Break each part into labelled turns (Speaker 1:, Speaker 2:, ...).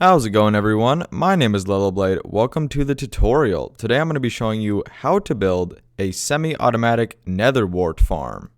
Speaker 1: How's it going, everyone? My name is Lellowblade. Welcome to the tutorial. Today I'm going to be showing you how to build a semi-automatic nether wart farm.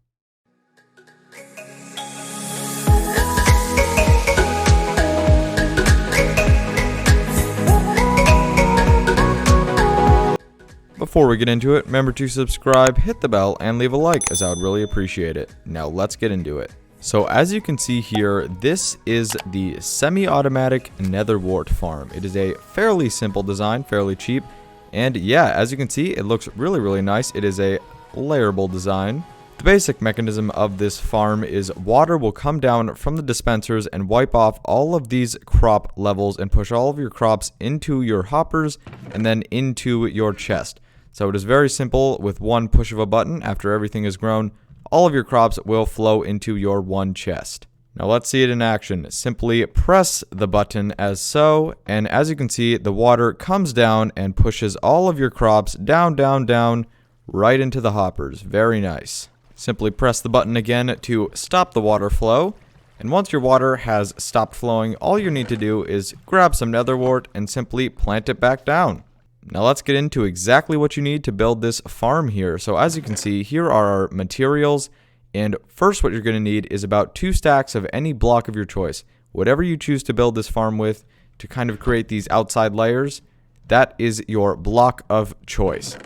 Speaker 1: Before we get into it, remember to subscribe, hit the bell, and leave a like, as I would really appreciate it. Now let's get into it. So as you can see here, this is the semi-automatic nether wart farm. It is a fairly simple design, fairly cheap, and yeah, as you can see, it looks really nice. It is a layerable design. The basic mechanism of this farm is water will come down from the dispensers and wipe off all of these crop levels and push all of your crops into your hoppers and then into your chest. So it is very simple. With one push of a button, after everything is grown, all of your crops will flow into your one chest. Now let's see it in action. Simply press the button as so, and as you can see, the water comes down and pushes all of your crops down, right into the hoppers. Very nice. Simply press the button again to stop the water flow, and once your water has stopped flowing, all you need to do is grab some nether wart and simply plant it back down. Now let's get into exactly what you need to build this farm here. So as you can see, here are our materials, and first what you're going to need is about 2 stacks of any block of your choice. Whatever you choose to build this farm with to kind of create these outside layers, that is your block of choice.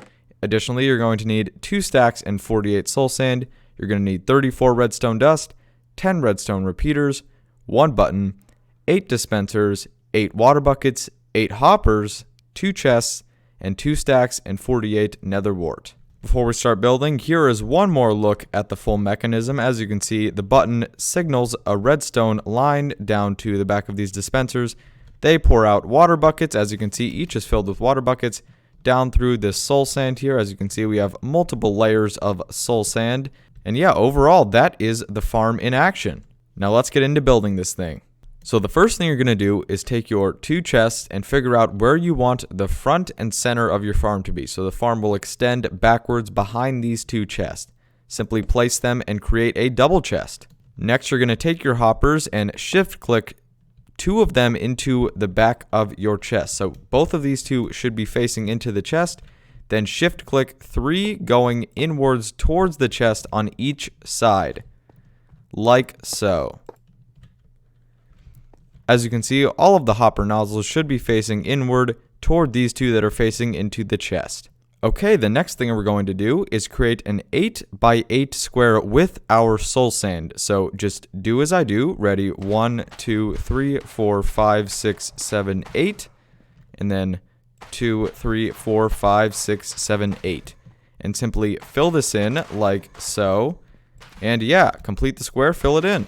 Speaker 1: Additionally, you're going to need 2 stacks and 48 soul sand. You're going to need 34 redstone dust, 10 redstone repeaters, 1 button, 8 dispensers, 8 water buckets, 8 hoppers, 2 chests, and 2 stacks and 48 nether wart. Before we start building, here is one more look at the full mechanism. As you can see, the button signals a redstone line down to the back of these dispensers. They pour out water buckets. As you can see, each is filled with water buckets down through this soul sand here. As you can see, we have multiple layers of soul sand. And yeah, overall, that is the farm in action. Now let's get into building this thing. So the first thing you're going to do is take your 2 chests and figure out where you want the front and center of your farm to be. So the farm will extend backwards behind these 2 chests. Simply place them and create a double chest. Next, you're going to take your hoppers and shift click 2 of them into the back of your chest. So both of these 2 should be facing into the chest. Then shift click 3 going inwards towards the chest on each side, like so. As you can see, all of the hopper nozzles should be facing inward toward these 2 that are facing into the chest. Okay, the next thing we're going to do is create an 8 by 8 square with our soul sand. So just do as I do. Ready? 1, 2, 3, 4, 5, 6, 7, 8. And then 2, 3, 4, 5, 6, 7, 8. And simply fill this in like so. And yeah, complete the square, fill it in.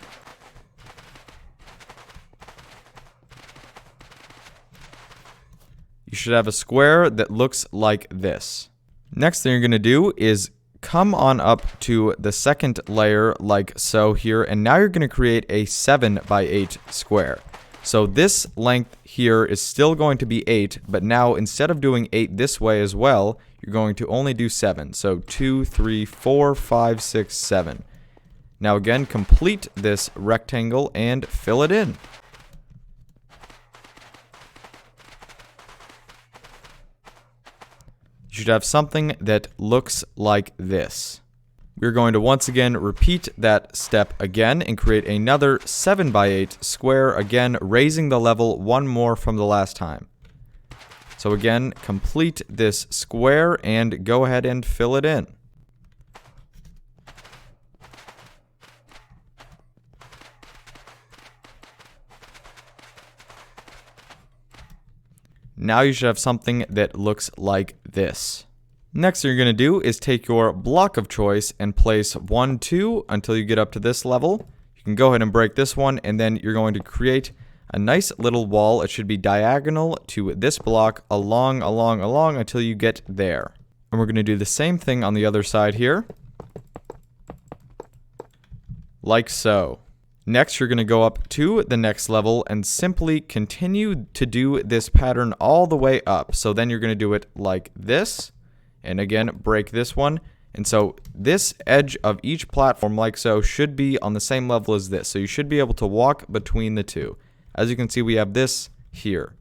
Speaker 1: You should have a square that looks like this. Next thing you're going to do is come on up to the second layer like so here, and now you're going to create a 7 by 8 square. So this length here is still going to be 8, but now instead of doing 8 this way as well, you're going to only do 7. So 2, 3, 4, 5, 6, 7. Now again, complete this rectangle and fill it in. You should have something that looks like this. We're going to once again repeat that step again and create another 7 by 8 square, again raising the level 1 more from the last time. So again, complete this square and go ahead and fill it in. Now you should have something that looks like this. Next thing you're going to do is take your block of choice and place 1, 2 until you get up to this level. You can go ahead and break this one, and then you're going to create a nice little wall. It should be diagonal to this block along until you get there. And we're going to do the same thing on the other side here. Like so. Next, you're going to go up to the next level and simply continue to do this pattern all the way up. So then you're going to do it like this. And again, break this one. And so this edge of each platform, like so, should be on the same level as this. So you should be able to walk between the 2. As you can see, we have this here.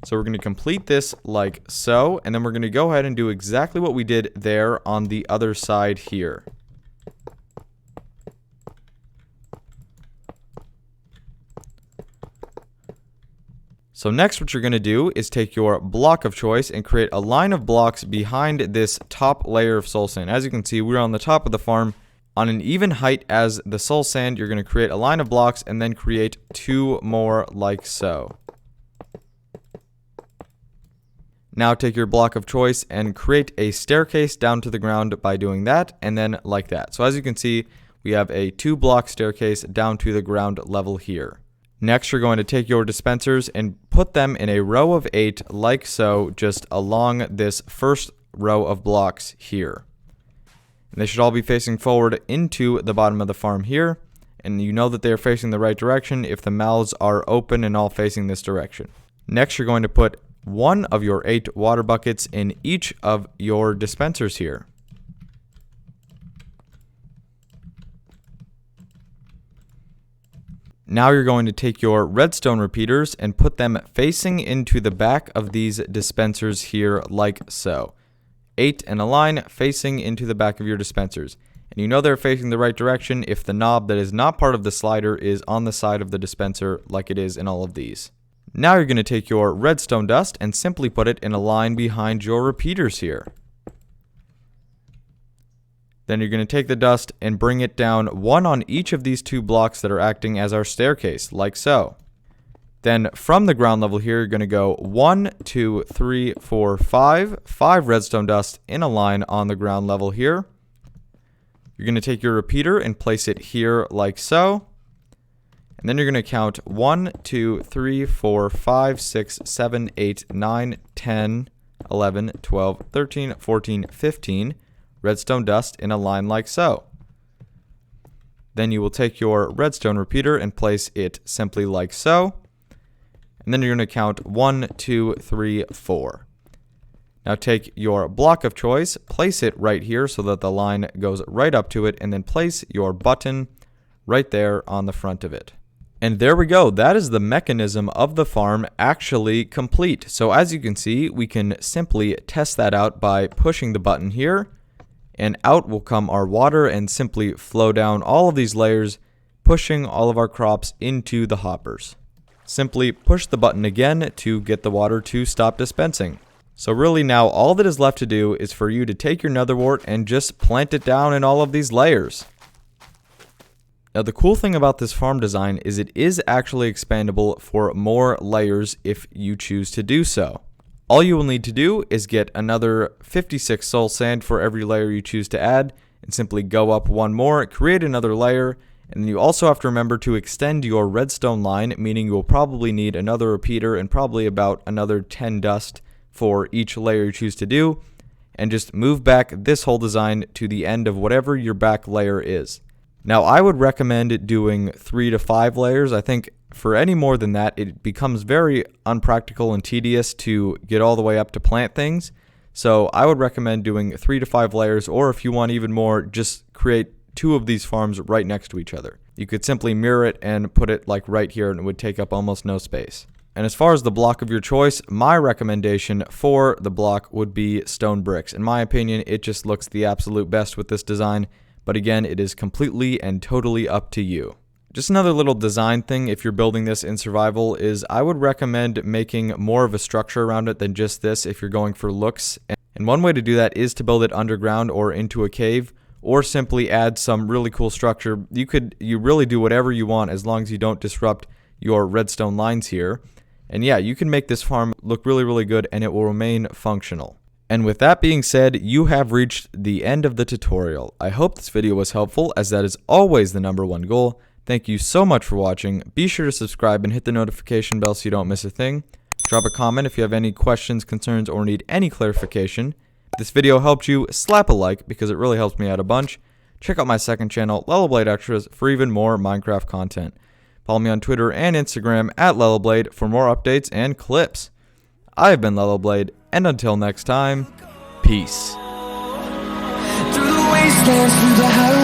Speaker 1: So we're going to complete this like so, and then we're going to go ahead and do exactly what we did there on the other side here. So next what you're going to do is take your block of choice and create a line of blocks behind this top layer of soul sand. As you can see, we're on the top of the farm on an even height as the soul sand. You're going to create a line of blocks and then create 2 more like so. Now take your block of choice and create a staircase down to the ground by doing that, and then like that. So as you can see, we have a 2-block staircase down to the ground level here. Next, you're going to take your dispensers and put them in a row of 8 like so, just along this first row of blocks here. And they should all be facing forward into the bottom of the farm here, and you know that they are facing the right direction if the mouths are open and all facing this direction. Next, you're going to put 1 of your 8 water buckets in each of your dispensers here. Now you're going to take your redstone repeaters and put them facing into the back of these dispensers here like so. 8 in a line facing into the back of your dispensers. And you know they're facing the right direction if the knob that is not part of the slider is on the side of the dispenser like it is in all of these. Now you're going to take your redstone dust and simply put it in a line behind your repeaters here. Then you're going to take the dust and bring it down 1 on each of these 2 blocks that are acting as our staircase, like so. Then from the ground level here, you're going to go 1, 2, 3, 4, 5 redstone dust in a line on the ground level here. You're going to take your repeater and place it here like so. And then you're going to count 1, 2, 3, 4, 5, 6, 7, 8, 9, 10, 11, 12, 13, 14, 15 redstone dust in a line like so. Then you will take your redstone repeater and place it simply like so. And then you're going to count 1, 2, 3, 4. Now take your block of choice, place it right here so that the line goes right up to it, and then place your button right there on the front of it. And there we go. That is the mechanism of the farm actually complete. So as you can see, we can simply test that out by pushing the button here, and out will come our water and simply flow down all of these layers, pushing all of our crops into the hoppers. Simply push the button again to get the water to stop dispensing. So really now all that is left to do is for you to take your nether wart and just plant it down in all of these layers. Now the cool thing about this farm design is it is actually expandable for more layers if you choose to do so. All you will need to do is get another 56 soul sand for every layer you choose to add, and simply go up 1 more, create another layer, and then you also have to remember to extend your redstone line, meaning you will probably need another repeater and probably about another 10 dust for each layer you choose to do, and just move back this whole design to the end of whatever your back layer is. Now I would recommend doing 3 to 5 layers. I think for any more than that, it becomes very unpractical and tedious to get all the way up to plant things. So I would recommend doing 3 to 5 layers, or if you want even more, just create 2 of these farms right next to each other. You could simply mirror it and put it like right here, and it would take up almost no space. And as far as the block of your choice, my recommendation for the block would be stone bricks. In my opinion, it just looks the absolute best with this design, but again, it is completely and totally up to you. Just another little design thing if you're building this in survival is I would recommend making more of a structure around it than just this if you're going for looks. And one way to do that is to build it underground or into a cave, or simply add some really cool structure. You really do whatever you want as long as you don't disrupt your redstone lines here. And yeah, you can make this farm look really, really good, and it will remain functional. And with that being said, you have reached the end of the tutorial. I hope this video was helpful, as that is always the #1 goal. Thank you so much for watching. Be sure to subscribe and hit the notification bell so you don't miss a thing. Drop a comment if you have any questions, concerns, or need any clarification. If this video helped you, slap a like because it really helps me out a bunch. Check out my second channel, Lellowblade Extras, for even more Minecraft content. Follow me on Twitter and Instagram at Lellowblade for more updates and clips. I have been Lellowblade, and until next time, peace.
Speaker 2: Through the wastelands, through the highways.